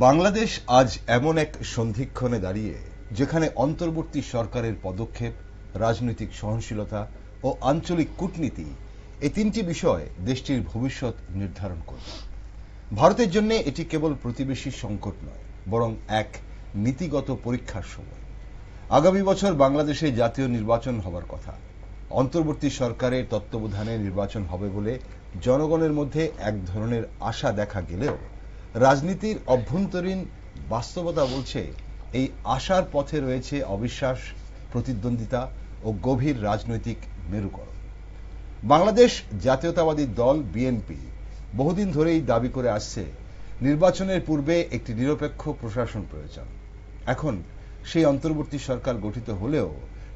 বাংলাদেশ আজ এমন এক সন্ধিক্ষণে দাঁড়িয়ে যেখানে অন্তর্বর্তী সরকারের পদক্ষেপ, রাজনৈতিক সহনশীলতা ও আঞ্চলিক কূটনীতি এই তিনটি বিষয় দেশটির ভবিষ্যৎ নির্ধারণ করবে। ভারতের জন্য এটি কেবল প্রতিবেশী সংকট নয়, বরং এক নীতিগত পরীক্ষার সময়। আগামী বছর বাংলাদেশে জাতীয় নির্বাচন হবার কথা। অন্তর্বর্তী সরকারের তত্ত্বাবধানে নির্বাচন হবে বলে জনগণের মধ্যে এক ধরনের আশা দেখা গেলেও রাজনীতির অভ্যন্তরীণ বাস্তবতা বলছে এই আশার পথে রয়েছে অবিশ্বাস, প্রতিদ্বন্দ্বিতা ও গভীর রাজনৈতিক মেরুকরণ। বাংলাদেশ জাতীয়তাবাদী দল বিএনপি বহুদিন ধরেই দাবি করে আসছে নির্বাচনের পূর্বে একটি নিরপেক্ষ প্রশাসন প্রয়োজন। এখন সেই অন্তর্বর্তী সরকার গঠিত হলেও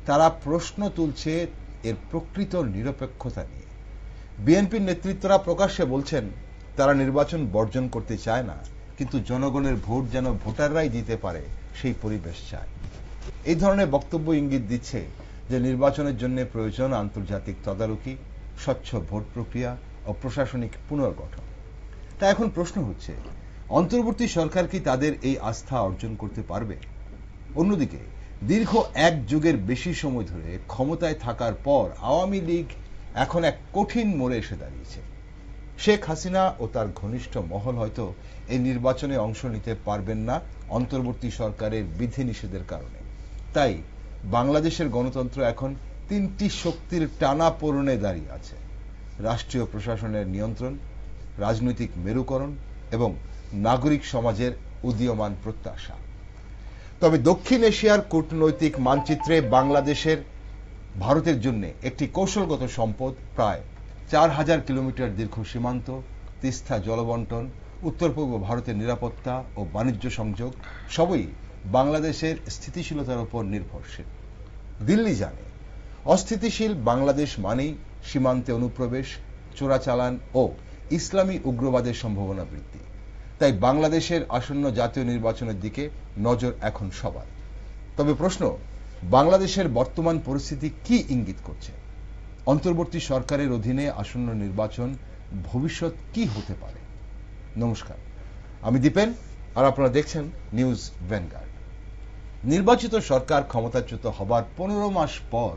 তারা প্রশ্ন তুলছে এর প্রকৃত নিরপেক্ষতা নিয়ে। বিএনপির নেতৃত্বরা প্রকাশ্যে বলছেন তারা নির্বাচন বর্জন করতে চায় না, কিন্তু জনগণের ভোট যেন ভোটাররাই দিতে পারে সেই পরিবেশ চায়। এই ধরনের বক্তব্য ইঙ্গিত দিচ্ছে যে নির্বাচনের জন্য প্রয়োজন আন্তর্জাতিক তদারকি, স্বচ্ছ ভোট প্রক্রিয়া ও প্রশাসনিক পুনর্গঠন। তা এখন প্রশ্ন হচ্ছে, অন্তর্বর্তী সরকার কি তাদের এই আস্থা অর্জন করতে পারবে? অন্যদিকে দীর্ঘ এক যুগের বেশি সময় ধরে ক্ষমতায় থাকার পর আওয়ামী লীগ এখন এক কঠিন মোড়ে এসে দাঁড়িয়েছে। শেখ হাসিনা ও তার ঘনিষ্ঠ মহল হয়তো এই নির্বাচনে অংশ নিতে পারবেন না অন্তর্বর্তী সরকারের বিধিনিষেধের কারণে। তাই বাংলাদেশের গণতন্ত্র এখন তিনটি শক্তির টানাপোড়েনে দাঁড়িয়ে আছে: রাষ্ট্রীয় প্রশাসনের নিয়ন্ত্রণ, রাজনৈতিক মেরুকরণ এবং নাগরিক সমাজের উদীয়মান প্রত্যাশা। তবে দক্ষিণ এশিয়ার কূটনৈতিক মানচিত্রে বাংলাদেশের ভারতের জন্য একটি কৌশলগত সম্পদ, প্রায় 4000 কিলোমিটার দীর্ঘ সীমান্ত, তিস্তা জলবন্টন, উত্তর পূর্ব ভারতের নিরাপত্তা ও বাণিজ্য সংযোগ সবই বাংলাদেশের স্থিতিশীলতার উপর নির্ভরশীল। দিল্লি জানে অস্থিতিশীল বাংলাদেশ মানেই সীমান্তে অনুপ্রবেশ, চোরাচালান ও ইসলামী উগ্রবাদের সম্ভাবনা বৃদ্ধি। তাই বাংলাদেশের আসন্ন জাতীয় নির্বাচনের দিকে নজর এখন সবার। তবে প্রশ্ন, বাংলাদেশের বর্তমান পরিস্থিতি কি ইঙ্গিত করছে? অন্তর্বর্তী সরকারের অধীনে আসন্ন নির্বাচন ভবিষ্যৎ কি হতে পারে? নমস্কার, আমি দীপেন আর আপনারা দেখছেন নিউজ ভ্যানগার্ড। নির্বাচিত সরকার ক্ষমতাচ্যুত হবার 15 মাস পর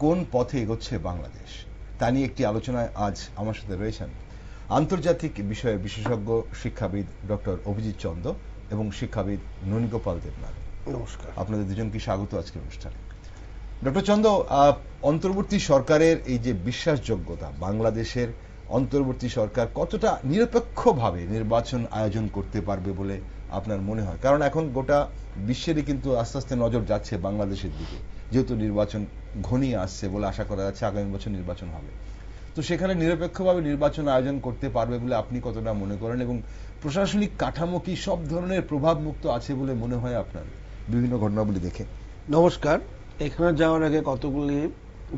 কোন পথে এগোচ্ছে বাংলাদেশ, তা নিয়ে একটি আলোচনায় আজ আমার সাথে রয়েছেন আন্তর্জাতিক বিষয়ে বিশেষজ্ঞ শিক্ষাবিদ ডক্টর অভিজিৎ চন্দ এবং শিক্ষাবিদ ননীগোপাল দেবনাথ। নমস্কার। আপনাদের দুজনকে স্বাগত আজকের অনুষ্ঠানে। ডক্টর চন্দ, অন্তর্বর্তী সরকারের এই যে বিশ্বাসযোগ্যতা, বাংলাদেশের অন্তর্বর্তী সরকার কতটা নিরপেক্ষভাবে নির্বাচন আয়োজন করতে পারবে বলে আপনার মনে হয়? কারণ এখন গোটা বিশ্বেরই কিন্তু আস্তে আস্তে নজর যাচ্ছে বাংলাদেশের দিকে, যেহেতু নির্বাচন ঘনিয়ে আসছে বলে আশা করা যাচ্ছে আগামী বছর নির্বাচন হবে। তো সেখানে নিরপেক্ষভাবে নির্বাচন আয়োজন করতে পারবে বলে আপনি কতটা মনে করেন, এবং প্রশাসনিক কাঠামো কি সব ধরনের প্রভাব মুক্ত আছে বলে মনে হয় আপনার বিভিন্ন ঘটনাবলী দেখে? নমস্কার। এখানে যাওয়ার আগে কতগুলি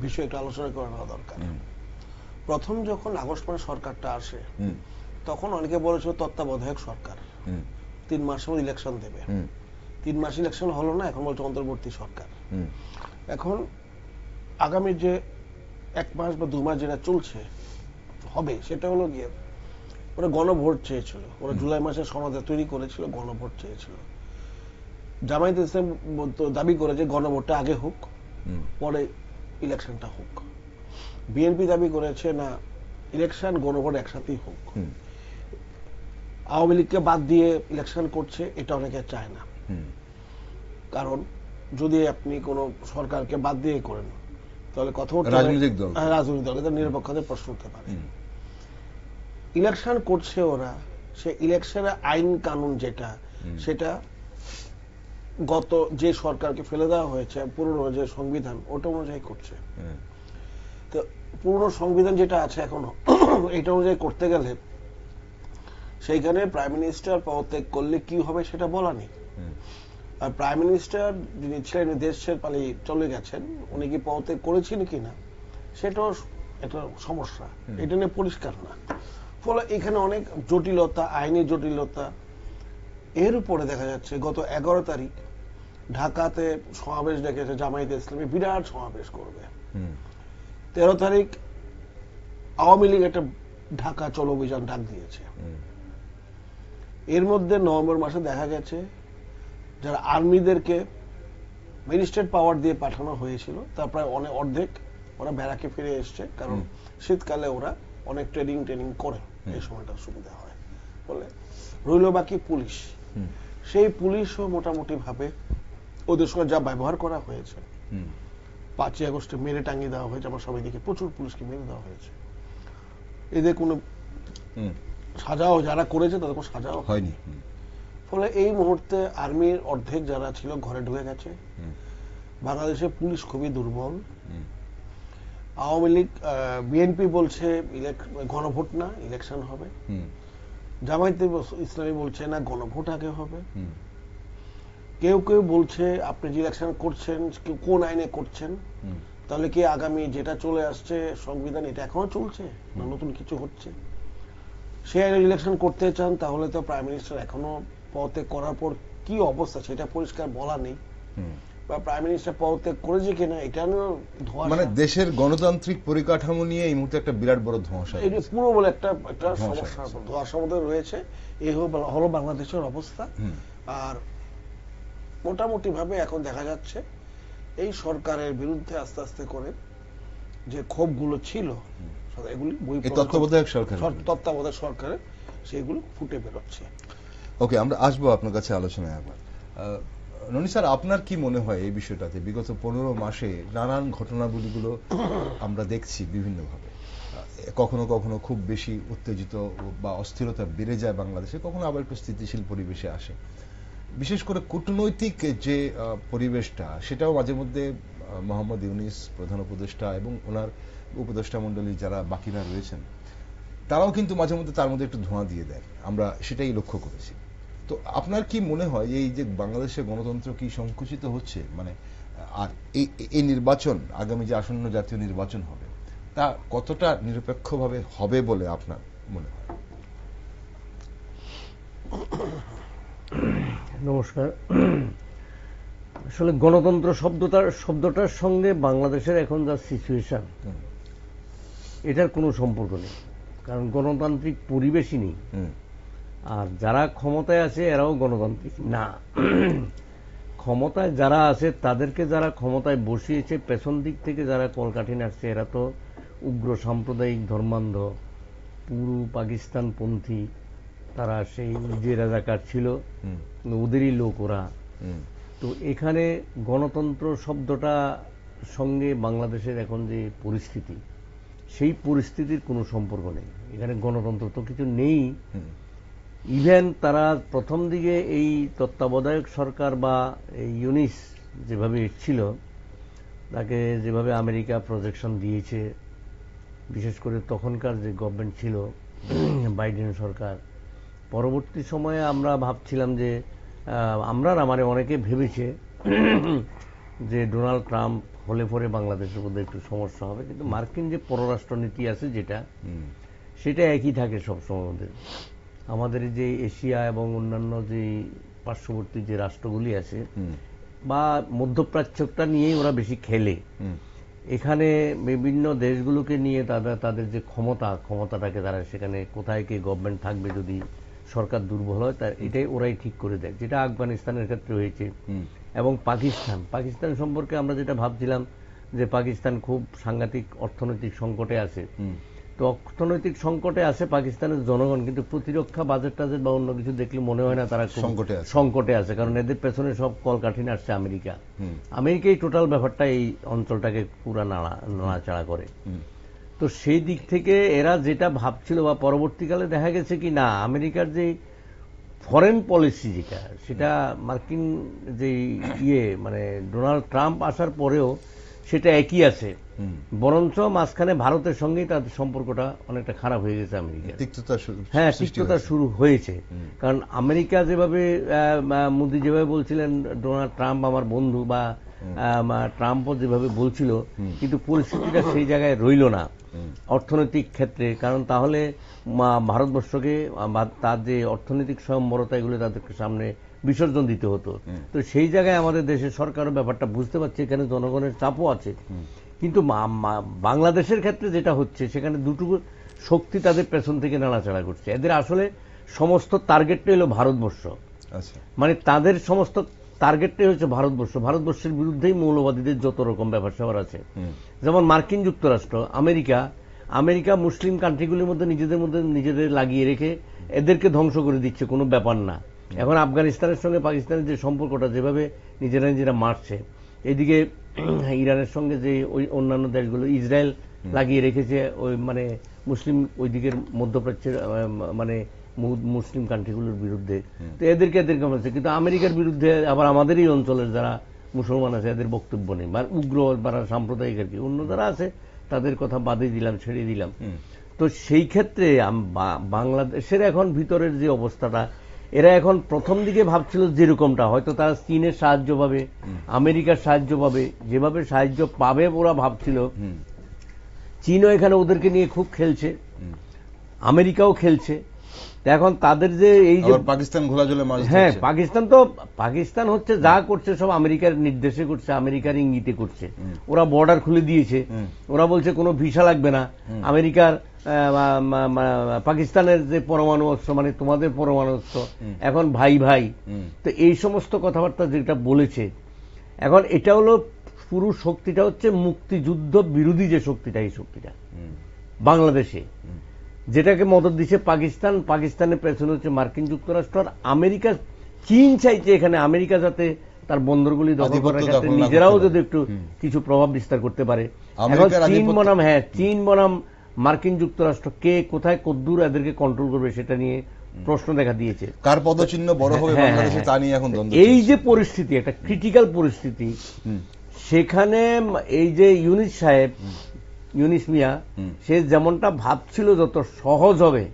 বিষয় একটু আলোচনা করা দরকার। প্রথম যখন আগস্ট মাসে সরকারটা আসে তখন অনেকে বলেছিল তত্ত্বাবধায়ক সরকার, 3 মাসের মধ্যে ইলেকশন দেবে। 3 মাস ইলেকশন হলো না, এখন বলছে অন্তর্বর্তী সরকার। এখন আগামী যে 1 মাস বা 2 মাস যেটা চলছে হবে, সেটা হলো গিয়ে ওরা গণভোট চেয়েছিল। ওরা জুলাই মাসে সমাধান তৈরি করেছিল, গণভোট চেয়েছিল। জামায়াত ইসলাম দাবি করে যে গণভোটটা আগে হোক, পরে ইলেকশনটা হোক। বিএনপি দাবি করেছে না, ইলেকশন গণভোট একসাথেই হোক। আওয়ামী লীগকে বাদ দিয়ে ইলেকশন করছে, এটা অনেকে চায় না। কারণ যদি আপনি কোন সরকারকে বাদ দিয়ে করেন তাহলে কথা রাজনৈতিক দল নিরপেক্ষতার প্রশ্ন উঠতে পারে। ইলেকশন করছে ওরা, সে ইলেকশনের আইন কানুন যেটা, সেটা গত যে সরকারকে ফেলে দেওয়া হয়েছে, পুরনো যে সংবিধান, ওটা অনুযায়ী করছে। তো পুরনো সংবিধান যেটা আছে এখনো, এটা অনুযায়ী করতে গেলে সেইখানে প্রাইম মিনিস্টার পদত্যাগ করলে কি হবে সেটা বলা নেই। আর প্রাইম মিনিস্টার যিনি ছিলেন, দেশ ছেড়ে চলে গেছেন, উনি কি পদত্যাগ করেছেন কিনা সেটাও একটা সমস্যা, এটা নিয়ে পরিষ্কার না। ফলে এখানে অনেক জটিলতা, আইনি জটিলতা। এর উপরে দেখা যাচ্ছে গত 11 তারিখ ঢাকাতে সমাবেশ ডেকেছে জামায়াত ইসলামী, বিরাট সমাবেশ করবে। 13 তারিখ আওয়ামী লীগ একটা ঢাকা চলো অভিযান ডাক দিয়েছে। এর মধ্যে নভেম্বর মাসে দেখা গেছে যারা আর্মিদেরকে ম্যাজিস্ট্রেট পাওয়ার দিয়ে পাঠানো হয়েছিল তার প্রায় অর্ধেক ওরা ব্যারাকে ফিরে এসছে, কারণ শীতকালে ওরা অনেক ট্রেনিং করে, এই সময়টা সুবিধা হয় বলে। রইল বাকি পুলিশ, সেই পুলিশও মোটামুটি ভাবে ওদের সঙ্গে যা ব্যবহার করা হয়েছে, 5ই আগস্টে মেরে টাঙিয়ে দেওয়া হয়েছে, আমার সবাই দিকে প্রচুর পুলিশকে মেরে দেওয়া হয়েছে, এদের কোনো সাজাও, যারা করেছে তাদের কোনো সাজাও হয়নি। ফলে এই মুহূর্তে আর্মির অর্ধেক যারা ছিল ঘরে ঢুকে গেছে। বাংলাদেশে পুলিশ খুবই দুর্বল। আওয়ামী লীগ, বিএনপি বলছে গণভোট না, ইলেকশন হবে। জামায়াতে ইসলামী বলছে না, গণভোট আগে হবে। কেউ কেউ বলছে আপনি যে ইলেকশন করছেন কোন আইনে করছেন, তাহলে কি আগামী যেটা চলে আসছে সংবিধান এটা এখনো চলছে না নতুন কিছু হচ্ছে? সে আইনে ইলেকশন করতে চান তাহলে তো প্রাইম মিনিস্টার এখনো পদত্যাগ করার পর কি অবস্থা সেটা পরিষ্কার বলা নেই, বা প্রাইম মিনিস্টার পদত্যাগ করেছে কিনা এটা নিয়ে ধোঁয়াশা। মানে দেশের গণতান্ত্রিক পরিকাঠামো নিয়ে এই মুহূর্তে একটা বিরাট বড় ধোঁয়াশা, এটা পুরো বলে একটা সমস্যা, ধোঁয়াশার মধ্যে রয়েছে। এই হলো বাংলাদেশের অবস্থা। আর মোটামুটি ভাবে এখন দেখা যাচ্ছে এই সরকারের বিরুদ্ধে আস্তে আস্তে করে যে ক্ষোভগুলো ছিল এগুলি তত্ত্বাবধায়ক সরকারের সেগুলো ফুটে বেরোচ্ছে। ওকে, আমরা আসবো আপনার কাছে আলোচনায় আবার। ননী স্যার, আপনার কি মনে হয় এই বিষয়টাতে? বিগত 15 মাসে নানান ঘটনাবলীগুলো আমরা দেখছি বিভিন্নভাবে, কখনো কখনো খুব বেশি উত্তেজিত বা অস্থিরতা বেড়ে যায় বাংলাদেশে, কখনো আবার একটু স্থিতিশীল পরিবেশে আসে। বিশেষ করে কূটনৈতিক যে পরিবেশটা, সেটাও মাঝে মধ্যে মোহাম্মদ ইউনূস প্রধান উপদেষ্টা এবং ওনার উপদেষ্টা মণ্ডলী যারা বাকিরা রয়েছেন তারাও কিন্তু মাঝে মধ্যে তার মধ্যে একটু ধোঁয়া দিয়ে দেয়, আমরা সেটাই লক্ষ্য করেছি। তো আপনার কি মনে হয় এই যে বাংলাদেশে গণতন্ত্র কি সংকুচিত হচ্ছে, মানে আর এই নির্বাচন, আগামী যে আসন্ন জাতীয় নির্বাচন হবে, তা কতটা নিরপেক্ষভাবে হবে বলে আপনার মনে হয়? নমস্কার। আসলে গণতন্ত্র শব্দটার সঙ্গে বাংলাদেশের এখন যা সিচুয়েশন, এটার কোনো সম্পর্ক নেই, কারণ গণতান্ত্রিক পরিবেশই নেই। আর যারা ক্ষমতায় আছে এরাও গণতান্ত্রিক না। ক্ষমতায় যারা আছে তাদেরকে যারা ক্ষমতায় বসিয়েছে, পেছন দিক থেকে যারা কলকাঠি নাড়ছে, এরা তো উগ্র সাম্প্রদায়িক ধর্মান্ধ পুরো পাকিস্তানপন্থী, তারা সেই যে রাজাকার ছিল ওদেরই লোক ওরা। তো এখানে গণতন্ত্র শব্দটা সঙ্গে বাংলাদেশের এখন যে পরিস্থিতি, সেই পরিস্থিতির কোনো সম্পর্ক নেই। এখানে গণতন্ত্র তো কিছু নেই। ইভেন তারা প্রথম দিকে এই তত্ত্বাবধায়ক সরকার বা ইউনিস যেভাবে ছিল, তাকে যেভাবে আমেরিকা প্রজেকশন দিয়েছে, বিশেষ করে তখনকার যে গভর্নমেন্ট ছিল বাইডেন সরকার, পরবর্তী সময়ে আমরা ভাবছিলাম যে মানে অনেকে ভেবেছে যে ডোনাল্ড ট্রাম্প হলে পরে বাংলাদেশের মধ্যে একটু সমস্যা হবে, কিন্তু মার্কিন যে পররাষ্ট্রনীতি আছে সেটা একই থাকে সবসময়। আমাদের যে এশিয়া এবং অন্যান্য যে পার্শ্ববর্তী যে রাষ্ট্রগুলি আছে বা মধ্যপ্রাচ্যটা নিয়েই ওরা বেশি খেলে। এখানে বিভিন্ন দেশগুলোকে নিয়ে তাদের যে ক্ষমতাটাকে তারা সেখানে কোথায় কে গভর্নমেন্ট থাকবে যদি সরকার দুর্বল হয়, তার এটাই ওরাই ঠিক করে দেয়, যেটা আফগানিস্তানের ক্ষেত্রে হয়েছে। এবং পাকিস্তান সম্পর্কে আমরা যেটা ভাবছিলাম যে পাকিস্তান খুব সাংঘাতিক অর্থনৈতিক সংকটে আছে, তো অর্থনৈতিক সংকটে আছে পাকিস্তানের জনগণ, কিন্তু প্রতিরক্ষা বাজেট টাজেট বা অন্য কিছু দেখলে মনে হয় না তারা সংকটে আছে, কারণ এদের পেছনে সব কলকাঠি নাড়ছে আমেরিকাই টোটাল ব্যাপারটা এই অঞ্চলটাকে পুরা নাড়াচাড়া করে। তো সেই দিক থেকে এরা যেটা ভাবছিল বা পরবর্তীকালে দেখা গেছে কি না, আমেরিকার যে ফরেন পলিসি যেটা, সেটা মার্কিন যে মানে ডোনাল্ড ট্রাম্প আসার পরেও সেটা একই আছে, বরঞ্চ মাঝখানে ভারতের সঙ্গেই তাদের সম্পর্কটা অনেকটা খারাপ হয়ে গেছে আমেরিকা। হ্যাঁ, তিক্ততা শুরু হয়েছে, কারণ আমেরিকা যেভাবে মোদি যেভাবে বলছিলেন ডোনাল্ড ট্রাম্প আমার বন্ধু, বা ট্রাম্পও যেভাবে বলছিল, কিন্তু পরিস্থিতিটা সেই জায়গায় রইল না অর্থনৈতিক ক্ষেত্রে, কারণ তাহলে ভারতবর্ষকে তার যে অর্থনৈতিক স্বয়ংবরতা এগুলো তাদেরকে সামনে বিসর্জন দিতে হতো। তো সেই জায়গায় আমাদের দেশের সরকারও ব্যাপারটা বুঝতে পারছে, এখানে জনগণের চাপও আছে। কিন্তু বাংলাদেশের ক্ষেত্রে যেটা হচ্ছে, সেখানে দুটো শক্তি তাদের পেছন থেকে নাড়াচাড়া করছে। এদের আসলে সমস্ত টার্গেটটাই হলো ভারতবর্ষ। আচ্ছা, মানে তাদের সমস্ত টার্গেটটাই হচ্ছে ভারতবর্ষ। ভারতবর্ষের বিরুদ্ধেই মৌলবাদীদের যত রকম ব্যাপার স্যাপার আছে। যেমন মার্কিন যুক্তরাষ্ট্র, আমেরিকা মুসলিম কান্ট্রিগুলির মধ্যে নিজেদের লাগিয়ে রেখে এদেরকে ধ্বংস করে দিচ্ছে, কোনো ব্যাপার না। এখন আফগানিস্তানের সঙ্গে পাকিস্তানের যে সম্পর্কটা যেভাবে নিজেরা মারছে, এদিকে ইরানের সঙ্গে যে ওই অন্যান্য দেশগুলো, ইসরায়েল লাগিয়ে রেখেছে ওই মানে মুসলিম ওই দিকের মধ্যপ্রাচ্যের মানে মুসলিম কান্ট্রিগুলোর বিরুদ্ধে, তো এদেরকে মারছে। কিন্তু আমেরিকার বিরুদ্ধে আবার আমাদেরই অঞ্চলের যারা মুসলমান আছে এদের বক্তব্য নেই, মানে উগ্র বা সাম্প্রদায়িক আর কি, অন্য যারা আছে তাদের কথা বাদে দিলাম, ছেড়ে দিলাম। তো সেই ক্ষেত্রে বাংলাদেশের এখন ভিতরের যে অবস্থাটা, এরা এখন প্রথম দিকে ভাবছিল যেরকমটা, হয়তো তারা চীনের সাহায্য পাবে, আমেরিকার সাহায্য পাবে, যেভাবে সাহায্য পাবে ওরা ভাবছিল। চীনও এখানে ওদেরকে নিয়ে খুব খেলছে, আমেরিকাও খেলছে। এখন তাদের যে এই যে পাকিস্তান ঘোলা জলে মাছ, হ্যাঁ পাকিস্তান হচ্ছে যা করছে সব আমেরিকার নির্দেশে করছে, আমেরিকার ইঙ্গিতে করছে। ওরা বর্ডার খুলে দিয়েছে, ওরা বলছে কোনো ভিসা লাগবে না। আমেরিকার পাকিস্তানের যে পরমাণু অস্ত্র, মানে তোমাদের পরমাণু অস্ত্র এখন ভাই ভাই, তো এই সমস্ত কথাবার্তা যেটা বলেছে, এখন এটা হলো পুরো শক্তিটা হচ্ছে মুক্তিযুদ্ধ বিরোধী যে শক্তিটা, এই শক্তিটা বাংলাদেশে যেটাকে মদত দিচ্ছে পাকিস্তানের পেছনে হচ্ছে মার্কিন যুক্তরাষ্ট্র আর আমেরিকা। চীন চাইছে এখানে আমেরিকা যাতে তার বন্দরগুলি দখল করার ক্ষেত্রে নিজেরাও যদি একটু কিছু প্রভাব বিস্তার করতে পারে। এখন চীন বনাম মার্কিন যুক্তরাষ্ট্র কে কোথায় কদ্দূর এদেরকে কন্ট্রোল করবে সেটা নিয়ে প্রশ্ন দেখা দিয়েছে। কার পদচিহ্ন বড় হবে বাংলাদেশে তা নিয়ে এখন দ্বন্দ্ব। এই যে পরিস্থিতি, একটা ক্রিটিক্যাল পরিস্থিতি, সেখানে এই যে ইউনিস মিয়া সে যেমনটা ভাবছিল যত সহজ হবে,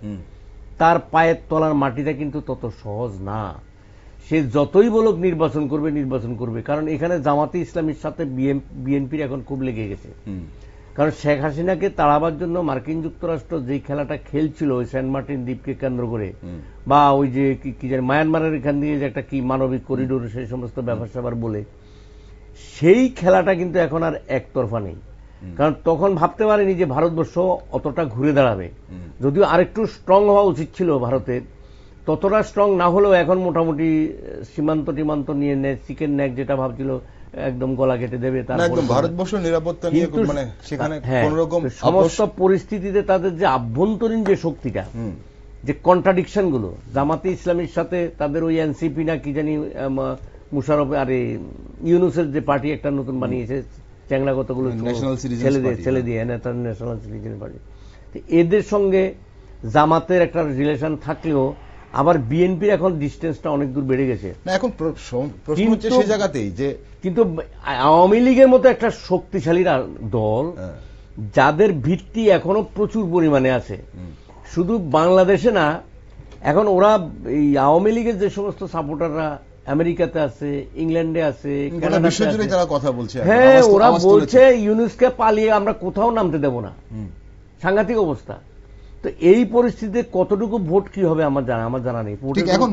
তার পায়ের তলার মাটিটা কিন্তু তত সহজ না। সে যতই বলুক নির্বাচন করবে, কারণ এখানে জামাতে ইসলামীর সাথে বিএনপির এখন খুব লেগে গেছে। কারণ শেখ হাসিনাকে তাড়াবার জন্য মার্কিন যুক্তরাষ্ট্র যেই খেলাটা খেলছিল ওই সেন্ট মার্টিন দ্বীপকে কেন্দ্র করে, বা ওই যে কি জানি মায়ানমারের এখান দিয়ে যে একটা কি মানবিক করিডোর, সেই সমস্ত ব্যাপার স্যাপার বলে, সেই খেলাটা কিন্তু এখন আর একতরফা নেই। কারণ তখন ভাবতে পারেনি যে ভারতবর্ষ অতটা ঘুরে দাঁড়াবে, যদিও আরেকটু স্ট্রং হওয়া উচিত ছিল ভারতের, ততটা স্ট্রং না হলেও এখন মোটামুটি সীমান্ত নিয়ে চিকেন নেক যেটা ভাবছিল একদম গলা কেটে দেবে, একদম ভারতবর্ষ নিরাপত্তা নিয়ে মানে সেখানে কোন রকম সমস্ত পরিস্থিতিতে তাদের যে আভ্যন্তরীণ যে শক্তিটা, যে কন্ট্রাডিকশন গুলো, জামাতে ইসলামীর সাথে তাদের ওই এনসিপি না কি জানি মুশারফ আরে ইউনুসের যে পার্টি একটা নতুন বানিয়েছে, চ্যাংলা কতগুলো ছেলে দিয়ে ন্যাশনাল সিটিজেন পার্টি, এদের সঙ্গে জামাতের একটা রিলেশন থাকলেও আবার বিএনপির এখন ডিস্টেন্সটা অনেক দূর বেড়ে গেছে। এখন প্রশ্ন হচ্ছে সেই জায়গাতেই যে কিন্তু আওয়ামী লীগের মতো একটা শক্তিশালী দল যাদের ভিত্তি এখনো প্রচুর পরিমাণে আছে, শুধু বাংলাদেশে না, এখন ওরা এই আওয়ামী লীগের যে সমস্ত সাপোর্টাররা আমেরিকাতে আছে, ইংল্যান্ডে আছে, হ্যাঁ, ওরা বলছে ইউনুসকে পালিয়ে আমরা কোথাও নামতে দেব না। সাংঘাতিক অবস্থা। তো এই পরিস্থিতিতে কতটুকু ভোট কি হবে আমার জানা নেই। এখন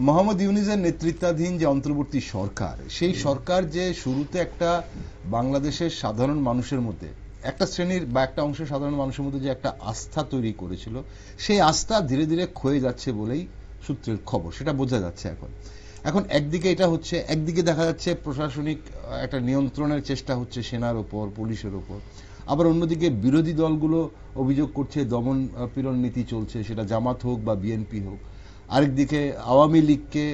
মোহাম্মদ ইউনূসের নেতৃত্বাধীন যে অন্তর্বর্তী সরকার, সেই সরকার যে শুরুতে একটা বাংলাদেশের সাধারণ মানুষের মধ্যে, একটা শ্রেণীর বা একটা অংশের সাধারণ মানুষের মধ্যে যে একটা আস্থা তৈরি করেছিল, সেই আস্থা ধীরে ধীরে ক্ষয়ে যাচ্ছে বলেই সূত্রের খবর, সেটা বোঝা যাচ্ছে এখন একদিকে এটা হচ্ছে, একদিকে দেখা যাচ্ছে প্রশাসনিক একটা নিয়ন্ত্রণের চেষ্টা হচ্ছে সেনার ওপর, পুলিশের ওপর, আবার অন্যদিকে বিরোধী দলগুলো অভিযোগ করছে দমন পীড়ন নীতি চলছে, সেটা জামাত হোক বা বিএনপি হোক। আরেকদিকে আওয়ামী লীগকে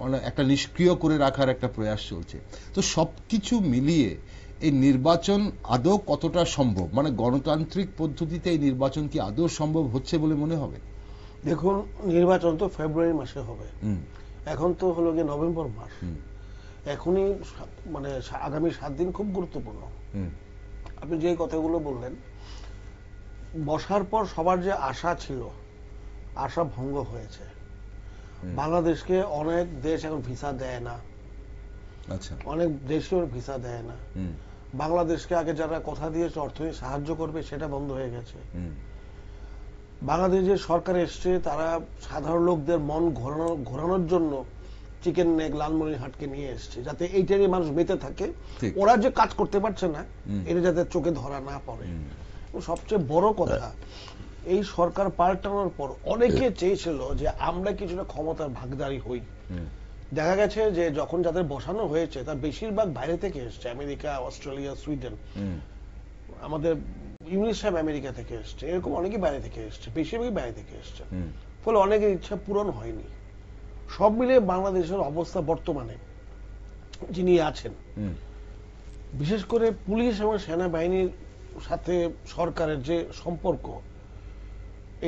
মানে একটা নিষ্ক্রিয় করে রাখার একটা প্রয়াস চলছে। তো সবকিছু মিলিয়ে এই নির্বাচন আদৌ কতটা সম্ভব, মানে গণতান্ত্রিক পদ্ধতিতে এই নির্বাচন কি আদৌ সম্ভব হচ্ছে বলে মনে হবে? দেখুন, নির্বাচন তো ফেব্রুয়ারি মাসে হবে, এখন তো হলো গিয়ে নভেম্বর মাস, এখনই মানে আগামী 7 দিন খুব গুরুত্বপূর্ণ। আপনি যে কথাগুলো বললেন, বসার পর সবার যে আশা ছিল, আশা ভঙ্গ হয়েছে। বাংলাদেশকে অনেক দেশ এখন ভিসা দেয় না, অনেক দেশও ভিসা দেয় না। বাংলাদেশকে আগে যারা কথা দিয়েছে অর্থনৈতিক সাহায্য করবে, সেটা বন্ধ হয়ে গেছে। বাংলাদেশ যে সরকার এসছে, তারা সাধারণ লোকদের মন ঘোরানোর জন্য চিকেন নেক লালমনিরহাটকে নিয়ে এসছে, যাতে এইটারই মানুষ বেঁচে থাকে। ওরা যে কাজ করতে পারছে না, এটা যাতে চোখে ধরা না পড়ে। সবচেয়ে বড় কথা, এই সরকার পাল্টানোর পর অনেকে চেয়েছিল যে আমরা কিছুটা ক্ষমতার ভাগদারি হই। দেখা গেছে যে যখন যাদের বসানো হয়েছে তার বেশিরভাগ বাইরে থেকে এসছে, আমেরিকা, অস্ট্রেলিয়া, সুইডেন। আমাদের ইউনিস সাহেব আমেরিকা থেকে এসছে, এরকম অনেকেই বাইরে থেকে এসছে, বেশিরভাগই বাইরে থেকে এসছে। ফলে অনেকের ইচ্ছা পূরণ হয়নি। সব মিলিয়ে বাংলাদেশের অবস্থা বর্তমানে যিনি আছেন, বিশেষ করে পুলিশ এবং সেনাবাহিনীর সাথে সরকারের যে সম্পর্ক,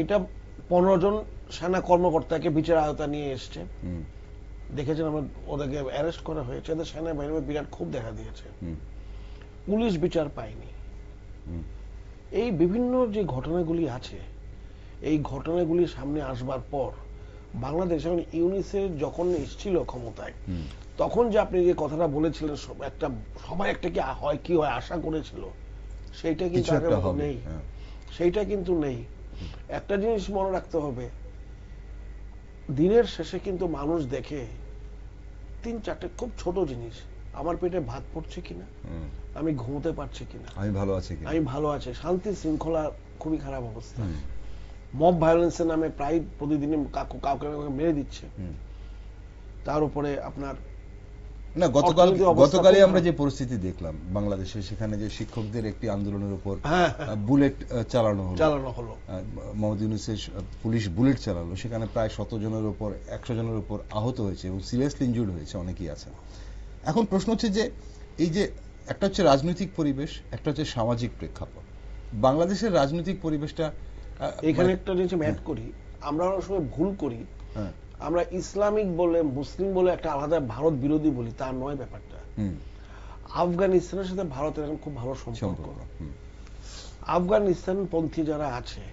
এটা 15 জন সেনা কর্মকর্তাকে বিচার আওতায় নিয়ে এসছে। দেখেছেন আমরা ওদেরকে অ্যারেস্ট করা হয়েছে, এদের সেনাবাহিনীর বিরাট ক্ষোভ দেখা দিয়েছে। পুলিশ বিচার পায়নি। এই বিভিন্ন যে ঘটনাগুলি আছে, এই ঘটনাগুলি সামনে আসবার পর বাংলাদেশ এখন ইউনিসেফ যখন এসেছিল ক্ষমতায়, তখন যে আপনি যে কথাটা বলেছিলেন একটা সবাই একটা কি হয় আশা করেছিল, সেইটা কিন্তু নেই। সেইটা কিন্তু নেই। একটা জিনিস মনে রাখতে হবে, দিনের শেষে কিন্তু মানুষ দেখে 3-4টে খুব ছোট জিনিস, আমার পেটে ভাত পড়ছে কিনা, আমি ঘুমোতে পারছি কিনা, আমি ভালো আছি। শান্তি শৃঙ্খলা খুবই খারাপ অবস্থা। মব ভায়োলেন্সের নামে প্রায় প্রতিদিনই কাউকে মেরে দিচ্ছে। তার উপরে আপনার না, গতকালই আমরা যে পরিস্থিতি দেখলাম বাংলাদেশে, সেখানে যে শিক্ষকদের একটি আন্দোলনের উপর বুলেট চালানো হলো, মোহাম্মদ ইউনূসের পুলিশ বুলেট চালালো, সেখানে প্রায় 100 জনের উপর আহত হয়েছে এবং সিরিয়াসলি ইনজুর্ড হয়েছে অনেকেই আছেন। এখন প্রশ্ন হচ্ছে যে এই যে একটা হচ্ছে রাজনৈতিক পরিবেশ, একটা হচ্ছে সামাজিক প্রেক্ষাপট। বাংলাদেশের রাজনৈতিক পরিবেশটা, এখানে একটা জিনিস অ্যাড করি, আমরা অনেক সময় ভুল করি, আমরা ইসলামিক বলে মুসলিম বলে একটা আলাদা ভারত বিরোধী বলি, তা নয় ব্যাপারটা। আফগানিস্তানের সাথে ভারতের এখন খুব ভালো সম্পর্ক। আফগানিস্তান পন্থী যারা আছে,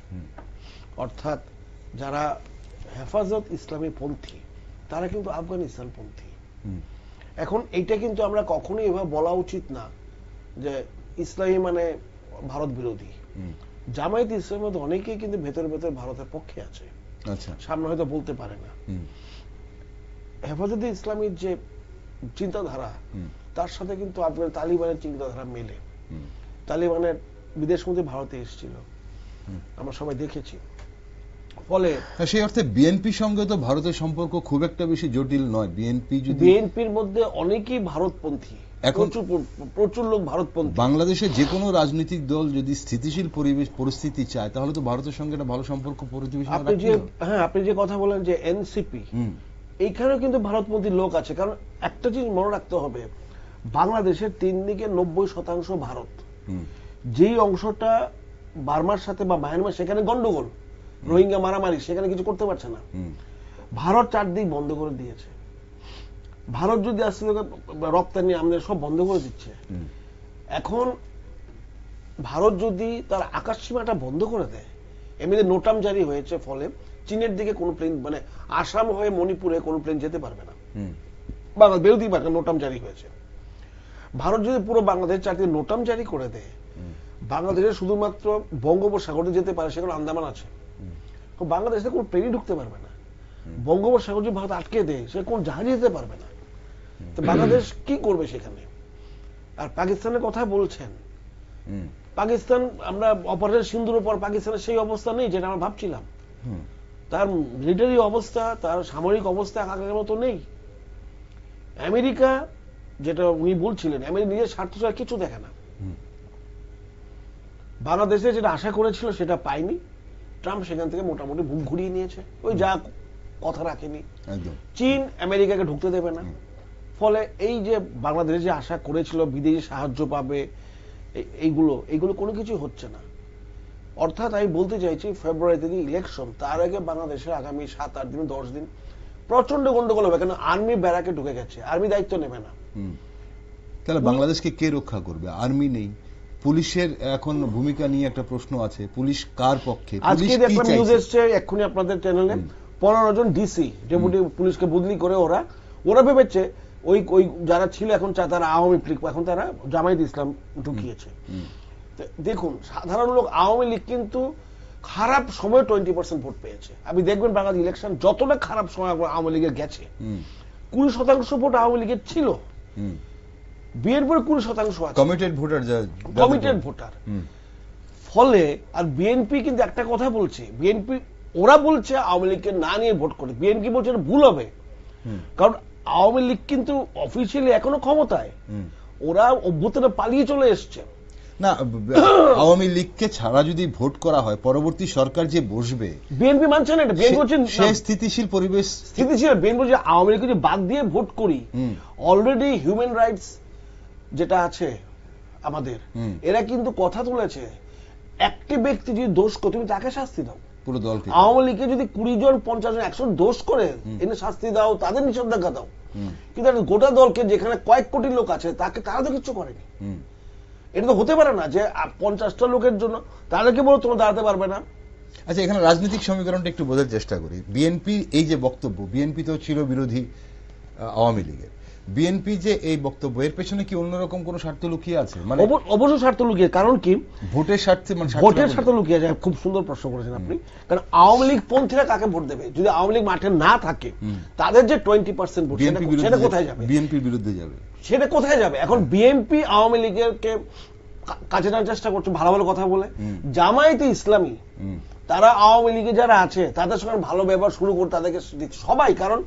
অর্থাৎ যারা হেফাজত ইসলামী পন্থী, তারা কিন্তু আফগানিস্তান পন্থী। এখন এইটা কিন্তু আমরা কখনোই এভাবে বলা উচিত না যে ইসলামী মানে ভারত বিরোধী। জামায়াত ইসলামের মধ্যে অনেকেই কিন্তু ভেতরে ভেতরে ভারতের পক্ষে আছে, সামনে হয়তো বলতে পারে না। হেফাজতে ইসলামীর যে চিন্তাধারা, তার সাথে কিন্তু আপনার তালিবানের চিন্তাধারা মেলে। তালিবানের বিদেশমন্ত্রী ভারতে এসেছিল, আমরা সবাই দেখেছি। ফলে সেই অর্থে বিএনপির সঙ্গে তো ভারতের সম্পর্ক খুব একটা বেশি জটিল নয়। বিএনপির মধ্যে অনেকেই ভারতপন্থী, প্রচুর লোক ভারতপন্থী। বাংলাদেশে যে কোনো রাজনৈতিক দল যদি স্থিতিশীল পরিস্থিতি চায়, তাহলে তো ভারতের সঙ্গে একটা ভালো সম্পর্ক আপনি যে কথা বলেন যে এনসিপি, এইখানেও কিন্তু ভারতপন্থী লোক আছে। কারণ একটা জিনিস মনে রাখতে হবে, বাংলাদেশের 3 দিকে 90% ভারত। যেই অংশটা বার্মার সাথে বা মায়ানমার, সেখানে গন্ডগোল, রোহিঙ্গা মারামারি, সেখানে কিছু করতে পারছে না। ভারত 4 দিক বন্ধ করে দিয়েছে। ভারত যদি আসলে রপ্তানি আমদানি সব বন্ধ করে দিচ্ছে, এখন ভারত যদি তার আকাশ সীমাটা বন্ধ করে দেয়, এমনিতে নোটাম জারি হয়েছে, ফলে চীনের দিকে কোনো প্লেন, মানে আসাম হয়ে মণিপুরে কোনো প্লেন যেতে পারবে না, বাংলাদেশ বেরোতেই পারবে না, নোটাম জারি হয়েছে। ভারত যদি পুরো বাংলাদেশ চারদিকে নোটাম জারি করে দেয়, বাংলাদেশের শুধুমাত্র বঙ্গোপসাগরে যেতে পারে, সেখানে আন্দামান আছে, বাংলাদেশে কোনো প্লেনই ঢুকতে পারবে না। বঙ্গোপসাগর যদি ভারত আটকে দেয়, সে কোন জাহাজে যেতে পারবে না। তো বাংলাদেশ কি করবে সেখানে? আর পাকিস্তানের কথা বলছেন, পাকিস্তান, আমরা অপারেশন সিন্ধুর পর পাকিস্তানের সেই অবস্থা নেই যেটা আমরা ভাবছিলাম। তার মিলিটারি অবস্থা, তার সামরিক অবস্থা আগের মতো নেই। আমেরিকা, যেটা উনি বলছিলেন, আমেরিকা নিজের স্বার্থ ছাড়া কিছু দেখে না। বাংলাদেশে যেটা আশা করেছিল সেটা পায়নি। ট্রাম্প সেখান থেকে মোটামুটি মুখ ঘুরিয়ে নিয়েছে, ওই যা কথা রাখেনি। চীন আমেরিকাকে ঢুকতে দেবে না। ফলে এই যে বাংলাদেশ যে আশা করেছিল বিদেশি সাহায্য পাবে, এইগুলো কোনো কিছু হচ্ছে না। অর্থাৎ আমি বলতে চাইছি, ফেব্রুয়ারিতে যে ইলেকশন, তার আগে বাংলাদেশের আগামী 7-8 দিন 10 দিন প্রচন্ড গন্ডগোল হবে। কেন? আর্মি ব্যারাকে ঢুকে গেছে, আর্মি দায়িত্ব নেবে না। তাহলে বাংলাদেশকে কে রক্ষা করবে? আর্মি নেই, পুলিশের এখন ভূমিকা নিয়ে একটা প্রশ্ন আছে, পুলিশ কার পক্ষে? আজকে একটা নিউজ এসছে এক্ষুনি আপনাদের চ্যানেলে, 15 জন ডিসি ডেপুটি পুলিশকে বদলি করে ওরা ভেবেছে ওই যারা ছিল এখন তারা আওয়ামী লীগ, এখন তারা জামায়াত ইসলাম ঢুকিয়েছে। দেখুন, সাধারণ লোক আওয়ামী লীগ কিন্তু খারাপ সময় 20% ভোট পেয়েছে। আপনি দেখবেন বাংলাদেশ ইলেকশন যতটা খারাপ সময় আওয়ামী লীগের গেছে, 20% ভোট আওয়ামী লীগের ছিল, বিএনপির 20% আছে কমিটেড ভোটার। ফলে আর বিএনপি কিন্তু একটা কথা বলছে, বিএনপি ওরা বলছে আওয়ামী লীগকে না নিয়ে ভোট করে, বিএনপি বলছে এটা ভুল হবে, কারণ আওয়ামী লীগ কিন্তু অফিসিয়ালি এখনো ক্ষমতায়, ওরা অভ্যুত্থানে পালিয়ে চলে এসছে না। আওয়ামী লীগকে ছাড়া যদি ভোট করা হয়, পরবর্তী সরকার যে বসবে, বিএনপি মানছে না এটা, বিএনপি বলছে সে স্থিতিশীল পরিবেশ, স্থিতিশীল। বিএনপি বলছে আওয়ামী লীগকে যদি বাদ দিয়ে ভোট করি, অলরেডি হিউম্যান রাইটস যেটা আছে আমাদের, এরা কিন্তু কথা তুলেছে, একটি ব্যক্তি যদি দোষ করে তুমি তাকে শাস্তি দাও, পুরো দলকে। আওয়ামী লীগে যদি 20 জন 50 জন 100 দোষ করে এনে শাস্তি দাও, তাদের নিষেধাজ্ঞা দাও, কিন্তু একটা গোটা দলকে যেখানে কয়েক কোটি লোক আছে তাকে তারা তো কিছু করেনি। এটা তো হতে পারে না যে 50টা লোকের জন্য তাদেরকে বলো তোমরা দাঁড়াতে পারবে না। আচ্ছা, এখানে রাজনৈতিক সমীকরণটা একটু বোঝার চেষ্টা করি। বিএনপি এই যে বক্তব্য, বিএনপি তো চির বিরোধী আওয়ামী লীগের, বিএনপি যে এই বক্তব্য, এর পেছনে কি অন্যরকম কোন স্বার্থ লুকিয়ে আছে? মানে অবশ্যই স্বার্থ লুকিয়ে, কারণ কি ভোটের স্বার্থে, মানে ভোটের স্বার্থ লুকিয়ে যায়। খুব সুন্দর প্রশ্ন করেছেন আপনি, কারণ আওয়ামী লীগ পন্থীরা কাকে ভোট দেবে যদি আওয়ামী লীগ মাঠে না থাকে? তাদের যে 20% ভোট সেটা কোথায় যাবে? বিএনপির বিরুদ্ধে যাবে, সেটা কোথায় যাবে? এখন বিএনপি আওয়ামী লীগের কাছে টানার চেষ্টা করছে ভালো ভালো কথা বলে, জামায়াতে ইসলামী তারা আওয়ামী লীগে যারা আছে তাদের সঙ্গে ভালো ব্যবহার শুরু করে তাদেরকে সবাই, কারণ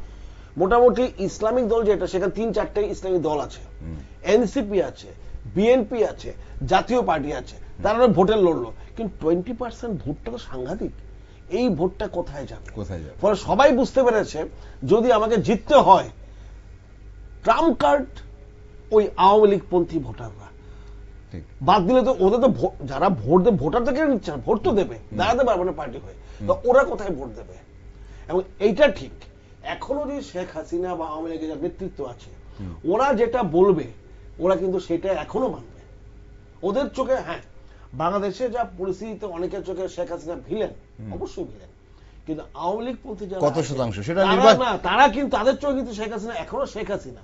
মোটামুটি ইসলামিক দল যেটা সেখানে 3-4টে ইসলামিক দল আছে, এনসিপি আছে, বিএনপি আছে, জাতীয় পার্টি আছে, তারা ভোটে লড়লো, কিন্তু 20% ভোটটা তো সাংঘাতিক। এই ভোটটা কোথায় যাবে? ফলে সবাই বুঝতে পেরেছে যদি আমাকে জিততে হয়, ট্রাম্প কার্ড ওই আওয়ামী লীগ পন্থী ভোটাররা, বাদ দিলে তো ওদের তো যারা ভোট দেবে ভোটার থেকে নিচ্ছে না, ভোট তো দেবে, দাঁড়াতে পারবে না পার্টি হয়ে, তো ওরা কোথায় ভোট দেবে? এবং এইটা ঠিক এখনো যদি শেখ হাসিনা বা আওয়ামী লীগের যার নেতৃত্ব আছে ওরা যেটা বলবে ওরা কিন্তু সেটা এখনো মানবে। ওদের চোখে হ্যাঁ বাংলাদেশে যা পরিস্থিতিতে অনেকের চোখে শেখ হাসিনা ভিলেন, অবশ্যই ভিলেন, কিন্তু আওয়ামী লীগ পন্থী যারা কত শতাংশ সেটা না, তারা কিন্তু তাদের চোখে কিন্তু শেখ হাসিনা এখনো শেখ হাসিনা।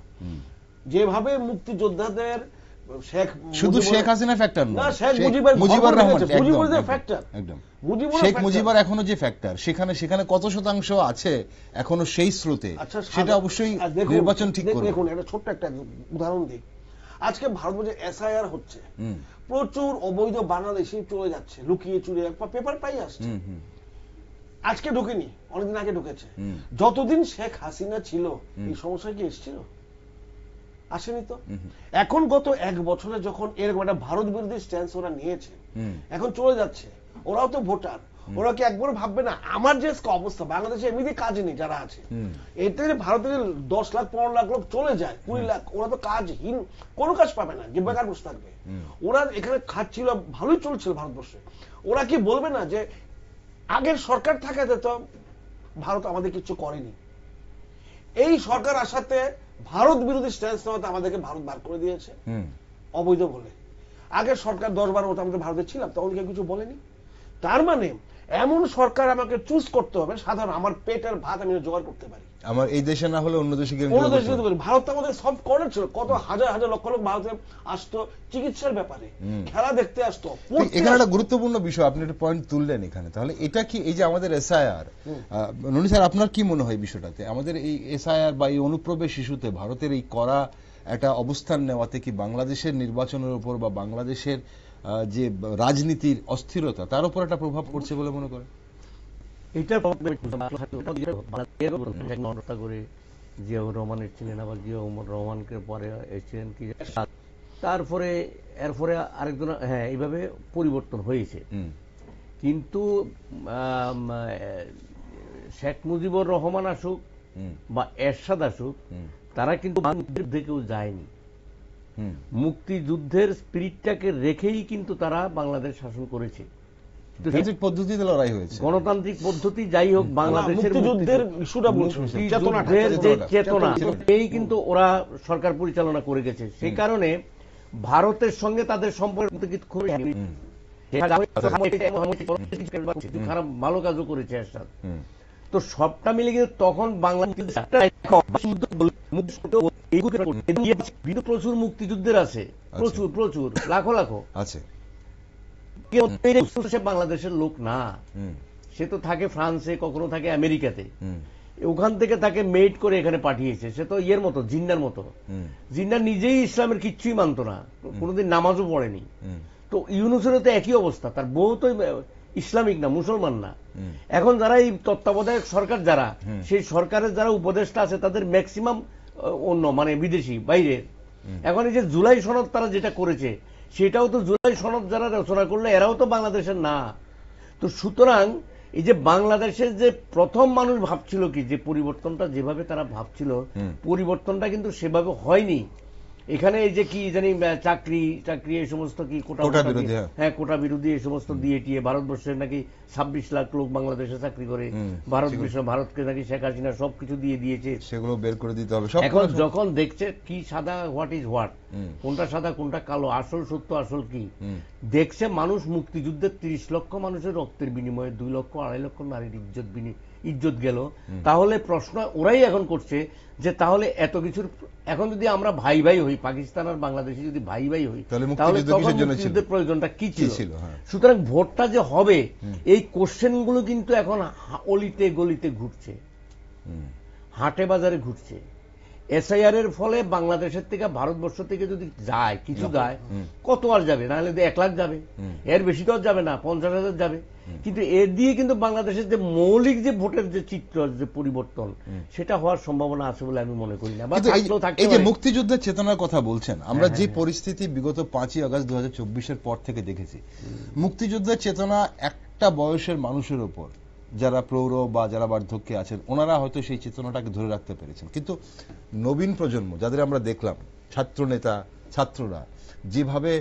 যেভাবে মুক্তিযোদ্ধাদের শুধু শেখ হাসিনা ফ্যাক্টর না, শেখ মুজিবুর রহমান ফ্যাক্টর, একদম শেখ মুজিবুর এখনো যে ফ্যাক্টর, সেখানে কত শতাংশ আছে এখনো সেই স্রোতে, সেটা অবশ্যই নির্বাচন ঠিক করবে। দেখুন একটা ছোট্ট একটা উদাহরণ দিই, আজকে ভারতবর্ষে এসআইআর হচ্ছে, প্রচুর অবৈধ বাংলাদেশি চলে যাচ্ছে লুকিয়ে চুরিয়ে, পেপার পাই আসছে, আজকে ঢুকেনি, অনেকদিন আগে ঢুকেছে। যতদিন শেখ হাসিনা ছিল এই সমস্যা কি এসেছিল? আসেনি তো। এখন গত 1 বছরে যখন এরকম একটা ভারত বিরোধী স্ট্যান্স ওরা নিয়েছে, এখন চলে যাচ্ছে, ওরাও তো ভোটার, ওরা কি একবার ভাববে না আমার যে অবস্থা বাংলাদেশে এমনিতে কাজ নেই যারা আছে, এতে ভারতে 10 লাখ 15 লাখ লোক চলে যায়, 20 লাখ, ওরা তো কাজহীন, কোনো কাজ পাবে না, যে বেকার বসে থাকবে। ওরা এখানে খাচ্ছিল, ভালোই চলছিল ভারতবর্ষে, ওরা কি বলবে না যে আগের সরকার থাকাতে তো ভারত আমাদের কিছু করেনি, এই সরকার আসাতে ভারত বিরোধী স্ট্যান্স নেওয়াতে আমাদেরকে ভারত বার করে দিয়েছে অবৈধ বলে। আগের সরকার 10-12 মতো আমাদের ভারতে ছিলাম, তখন কেউ কিছু বলেনি। তার মানে এমন সরকার আমাকে চুজ করতে হবে সাধারণ আমার পেটের ভাত আমি জোগাড় করতে পারি, আমার এই দেশে না হলে অন্য দেশে গিয়ে ভারত আমাদের সব কর্নার ছিল, কত হাজার হাজার লক্ষ লোক ভারতে আসতো চিকিৎসার ব্যাপারে, খেলা দেখতে আসতো। এখানে একটা গুরুত্বপূর্ণ বিষয় আপনি একটা পয়েন্ট তুললেন এখানে, তাহলে এটা কি এই যে আমাদের এসআইআর, ননি স্যার আপনার কি মনে হয় বিষয়টাতে, আমাদের এই এসআইআর বা এই অনুপ্রবেশ ইস্যুতে ভারতের এই করা একটা অবস্থান নেওয়াতে কি বাংলাদেশের নির্বাচনের উপর বা বাংলাদেশের যে রাজনীতির অস্থিরতা তার উপর একটা প্রভাব পড়ছে বলে মনে করেন? এইটার করে জিয়াউর রহমানের ছিলেন, আবার জিয়াউর রহমানকে পরে এসেছিলেন কি, তারপরে এরপরে আরেকজন, হ্যাঁ এইভাবে পরিবর্তন হয়েছে। কিন্তু শেখ মুজিবুর রহমান আসুক বা এরশাদ আসুক, তারা কিন্তু মুক্তিযুদ্ধে কেউ যায়নি, মুক্তিযুদ্ধের স্পিরিটটাকে রেখেই কিন্তু তারা বাংলাদেশ শাসন করেছে, পদ্ধতিতে লড়াই হয়েছে, গণতান্ত্রিক পদ্ধতি যাই হোক, বাংলাদেশের মুক্তিযুদ্ধের যে চেতনা এই কিন্তু ওরা সরকার পরিচালনা করে গেছে। সেই কারণে ভারতের সঙ্গে তাদের সম্পর্ক খুব খারাপ, ভালো কাজও করেছে এরশাদ, তো সবটা মিলে কিন্তু তখন বাংলাদেশ প্রচুর মুক্তিযুদ্ধের আছে, প্রচুর প্রচুর লাখো লাখো আছে, সে বাংলাদেশের লোক না, সে তো থাকে ফ্রান্সে, কখনো থাকে আমেরিকাতে, ওখান থেকে তাকে মেড করে এখানে পাঠিয়েছে। সে তো ইয়ের মতো, জিন্নার মতো, জিন্না নিজেই ইসলামের কিচ্ছুই মানত না, কোনোদিন নামাজও পড়েনি, তো ইউনূসেরও তো একই অবস্থা, তার বউ তো ইসলামিক না, মুসলমান না। এখন যারা এই তত্ত্বাবধায়ক সরকার যারা, সেই সরকারের যারা উপদেষ্টা আছে তাদের ম্যাক্সিমাম অন্য মানে বিদেশি বাইরের। এখন এই যে জুলাই সনদ তারা যেটা করেছে, সেটাও তো জুলাই সনদ যারা রচনা করলো এরাও তো বাংলাদেশের না। তো সুতরাং এই যে বাংলাদেশের যে প্রথম মানুষ ভাবছিল কি যে পরিবর্তনটা যেভাবে তারা ভাবছিল, পরিবর্তনটা কিন্তু সেভাবে হয়নি। এখানে এই যে কি জানি চাকরি এই সমস্ত কি কোটা বিরোধী, হ্যাঁ কোটা বিরোধী এই সমস্ত দিয়ে টিয়ে ভারতবর্ষের নাকি 26 লাখ লোক বাংলাদেশে চাকরি করে, ভারতকে নাকি শেখ হাসিনা সবকিছু দিয়ে দিয়েছে, সেগুলো বের করে দিতে হবে। এখন যখন দেখছে কি সাদা হোয়াট ইজ হোয়াট, কোনটা সাদা কোনটা কালো, আসল সত্য আসল কি দেখছে, মানুষ মুক্তিযুদ্ধের 30 লক্ষ মানুষের রক্তের বিনিময়ে 2 লক্ষ 2.5 লক্ষ নারীর ইজ্জত গেল। তাহলে প্রশ্ন ওরাই এখন করছে যে তাহলে এত কিছুর এখন যদি আমরা ভাই ভাই হই, পাকিস্তান আর বাংলাদেশে যদি ভাই ভাই হই, তাহলে মুক্তিযুদ্ধের প্রয়োজনটা কি ছিল? সুতরাং ভোটটা যে হবে এই কোশ্চেন গুলো কিন্তু এখন অলিতে গলিতে ঘুরছে, হাটে বাজারে ঘুরছে। এসআইআর এর ফলে বাংলাদেশের থেকে ভারতবর্ষ থেকে যদি যায় কিছু যায়, কত আর যাবে? নাহলে 1 লাখ যাবে, এর বেশি তো আর যাবে না, 50,000 যাবে। কিন্তু এর দিয়ে কিন্তু বাংলাদেশের যে মৌলিক যে ভোটের যে চিত্র যে পরিবর্তন, সেটা হওয়ার সম্ভাবনা আছে বলে আমি মনে করি না। এই যে মুক্তিযুদ্ধের চেতনার কথা বলছেন, আমরা যে পরিস্থিতি বিগত 5ই আগস্ট 2024-এর পর থেকে দেখেছি, মুক্তিযুদ্ধের চেতনা একটা বয়সের মানুষের উপর, যারা প্রৌঢ় বা যারা বার্ধক্যে আছেন, ওনারা হয়তো সেই চেতনাটাকে ধরে রাখতে পেরেছেন। কিন্তু নবীন প্রজন্ম যাদের আমরা দেখলাম, ছাত্র নেতা ছাত্ররা যেভাবে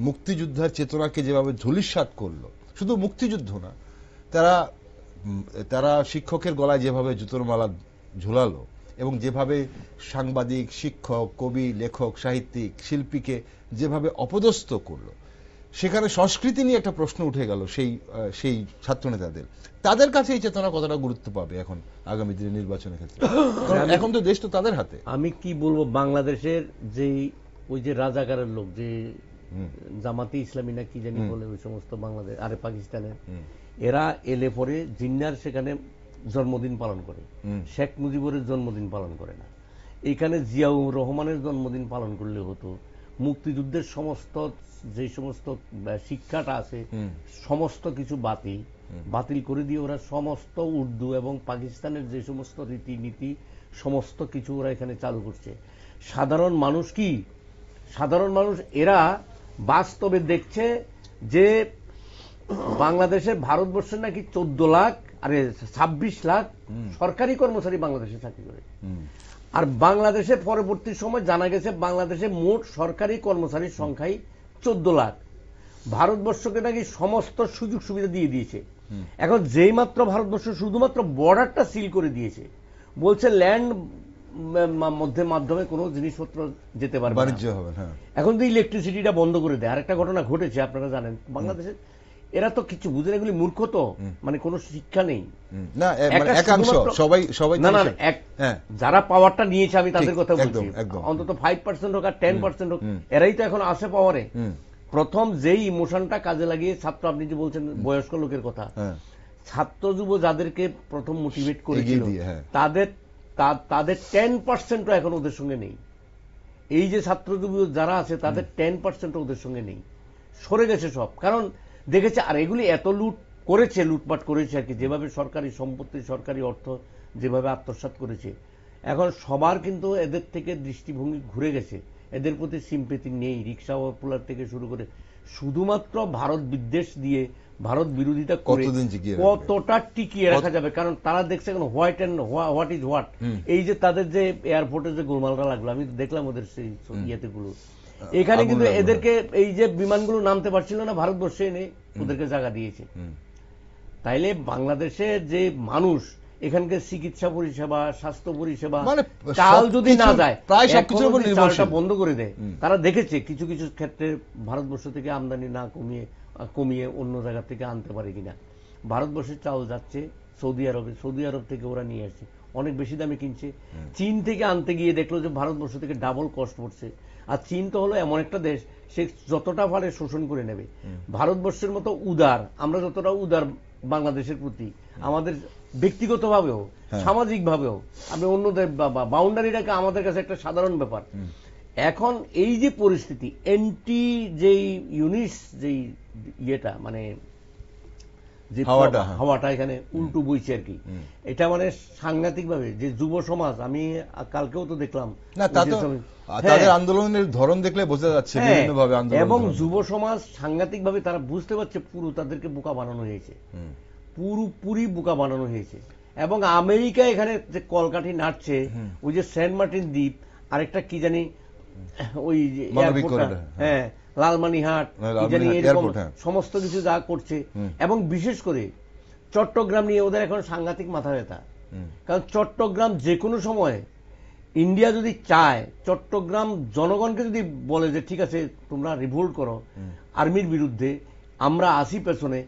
মুক্তিযুদ্ধের চেতনাকে যেভাবে ধূলিসাৎ করলো, শুধু মুক্তিযুদ্ধ না, তারা শিক্ষকের গলায় যেভাবে জুতোর মালা ঝুলালো এবং যেভাবে সাংবাদিক, শিক্ষক, কবি, লেখক, সাহিত্যিক, শিল্পীকে যেভাবে অপদস্থ করলো, সেখানে সংস্কৃতি নিয়ে একটা প্রশ্ন উঠে গেল সেই ছাত্র নেতাদের। তাদের কাছে এই চেতনা কতটা গুরুত্ব পাবে এখন আগামী দিনে নির্বাচনের ক্ষেত্রে? এখন তো দেশ তো তাদের হাতে। আমি কি বলবো, বাংলাদেশের যে ওই যে রাজাকারের লোক, যে জামাতে ইসলামী না কি জানি বলে, ওই সমস্ত বাংলাদেশ আরে পাকিস্তানের, এরা এলে পরে জিন্নার সেখানে জন্মদিন পালন করে, শেখ মুজিবুরের জন্মদিন পালন করে না। এখানে জিয়াউর রহমানের জন্মদিন পালন করলে হতো। মুক্তিযুদ্ধের সমস্ত যে সমস্ত শিক্ষাটা আছে সমস্ত কিছু বাতিল করে দিয়ে ওরা সমস্ত উর্দু এবং পাকিস্তানের যে সমস্ত রীতিনীতি সমস্ত কিছু ওরা এখানে চালু করছে। সাধারণ মানুষ কি, সাধারণ মানুষ এরা বাস্তবে দেখছে যে বাংলাদেশের ভারতবর্ষের নাকি 14 লাখ 26 লাখ সরকারি কর্মচারী বাংলাদেশে চাকরি করে। আর বাংলাদেশে পরবর্তী সময় জানা গেছে বাংলাদেশে মোট সরকারি কর্মচারীর সংখ্যাই 14 লাখ। ভারতবর্ষকে নাকি সমস্ত সুযোগ সুবিধা দিয়ে দিয়েছে। এখন যেই মাত্র ভারতবর্ষ শুধুমাত্র বর্ডারটা সিল করে দিয়েছে, বলছে ল্যান্ড মাধ্যমে কোনো জিনিসপত্র যেতে পারবে, বাণিজ্য হবে না। এখন তো ইলেকট্রিসিটিটা বন্ধ করে দেয়। আরেকটা ঘটনা ঘটেছে, আপনারা জানেন, বাংলাদেশের এরা তো কিছু বুঝে না, এগুলি মূর্খ, তো মানে কোনো শিক্ষা নেই না। যারা পাওয়ারটা নিয়েছে, আমি তাদের কথা বলছি, অন্তত 5% হোক আর 10% হোক, এরাই তো এখন আসে পাওয়ারে। প্রথম যেই ইমোশনটা কাজে লাগিয়ে ছাত্র, আপনি যে বলছেন বয়স্ক লোকের কথা, ছাত্র যুব যাদেরকে প্রথম মোটিভেট করেছিল, তাদের 10% এখন ওদের সঙ্গে নেই। এই যে ছাত্র যুব যারা আছে তাদের 10% ওদের সঙ্গে নেই, সরে গেছে সব। কারণ দেখেছে আর এগুলি এত লুটপাট করেছে আর কি, যেভাবে সরকারি সম্পত্তি, সরকারি অর্থ যেভাবে আত্মসাৎ করেছে, এখন সবার কিন্তু এদের থেকে দৃষ্টিভঙ্গি ঘুরে গেছে, এদের প্রতি সিম্পেথি নেই। রিক্সা পোলার থেকে শুরু করে শুধুমাত্র ভারত বিদ্বেষ দিয়ে, ভারত বিরোধিতা করে কতটা টিকিয়ে রাখা যাবে? কারণ তারা দেখছে এখন হোয়াট ইজ হোয়াট। এই যে তাদের যে এয়ারপোর্টে যে গোলমালটা লাগলো, আমি দেখলাম ওদের সেই ইয়েতে গুলো, এখানে কিন্তু এদেরকে এই যে বিমানগুলো নামতে পারছিল না, ভারতবর্ষে এনে ওদেরকে জায়গা দিয়েছে। তাইলে বাংলাদেশে যে মানুষ এখানকার চিকিৎসা পরিষেবা, স্বাস্থ্য পরিষেবা, চাল যদি না যায়, প্রায় সবকিছুর উপর চালটা বন্ধ করে দেয়। তারা দেখেছে কিছু কিছু ক্ষেত্রে ভারতবর্ষ থেকে আমদানি না কমিয়ে অন্য জায়গা থেকে আনতে পারে কিনা। ভারতবর্ষের চাল যাচ্ছে সৌদি আরবে, সৌদি আরব থেকে ওরা নিয়ে আসছে, অনেক বেশি দামে কিনছে। চীন থেকে আনতে গিয়ে দেখলো যে ভারতবর্ষ থেকে ডাবল কস্ট পড়ছে। আর চীন তো হলো এমন একটা দেশ, সে যতটা পারে শোষণ করে নেবে। ভারতবর্ষের মতো উদার, আমরা যতটা উদার বাংলাদেশের প্রতি, আমাদের ব্যক্তিগতভাবেও সামাজিক ভাবেও, আমি অন্যদের বাউন্ডারিটাকে আমাদের কাছে একটা সাধারণ ব্যাপার। এখন এই যে পরিস্থিতি, এন্টি যেই ইউনিস যেই ইয়েটা মানে যে হাওয়াটা এখানে উল্টো বইছে আর কি, এটা মানে সাংঘাতিক ভাবে যে যুব সমাজ, আমি কালকেও তো দেখলাম না তাদের আন্দোলনের ধরন দেখলে বোঝা যাচ্ছে বিভিন্ন ভাবে আন্দোলন, এবং যুব সমাজ সাংঘাতিক ভাবে তারা বুঝতে পারছে পুরো তাদেরকে বোকা বানানো হয়েছে, পুরোপুরি বোকা বানানো হয়েছে। এবং আমেরিকা এখানে যে কলকাঠি নাড়ছে, ওই যে সেন্ট মার্টিন দ্বীপ, আরেকটা কি জানি ওই এয়ারপোর্টটা, হ্যাঁ লালমানিহাট কি জানি, এরকম সমস্ত কিছু যা করছে, এবং বিশেষ করে চট্টগ্রাম নিয়ে ওদের এখন সাংঘাতিক মাথা ব্যথা। কারণ চট্টগ্রাম যে কোনো সময় ইন্ডিয়া যদি চায়, চট্টগ্রাম জনগণকে যদি বলে যে ঠিক আছে তোমরা রিভোল্ট করো আর্মির বিরুদ্ধে, আমরা আসি পেছনে,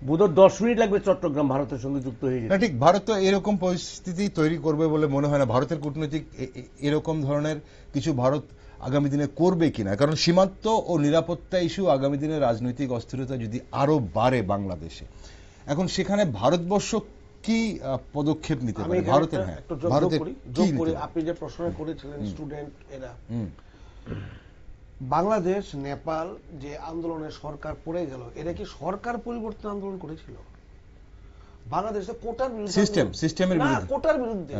বোধহয় 10 মিনিট লাগবে চট্টগ্রাম ভারতের সঙ্গে যুক্ত হয়ে যাবে। ঠিক ভারত তো এরকম পরিস্থিতি তৈরি করবে বলে মনে হয় না। ভারতের কূটনৈতিক এরকম ধরনের কিছু ভারত আগামী দিনে করবে কিনা, কারণ সীমান্ত ও নিরাপত্তা ইস্যু আগামী দিনে রাজনৈতিক অস্থিরতা যদি আরো বাড়ে বাংলাদেশে, এখন সেখানে ভারতবর্ষ কি পদক্ষেপ নিতে পারে? ভারতের আপনি যে প্রশ্ন করেছিলেন স্টুডেন্ট এরা, বাংলাদেশ নেপাল যে আন্দোলনে সরকার পড়ে গেল, এটা কি সরকার পরিবর্তন আন্দোলন করেছিল? বাংলাদেশে কোটার বিরুদ্ধে, সিস্টেমের বিরুদ্ধে, কোটার বিরুদ্ধে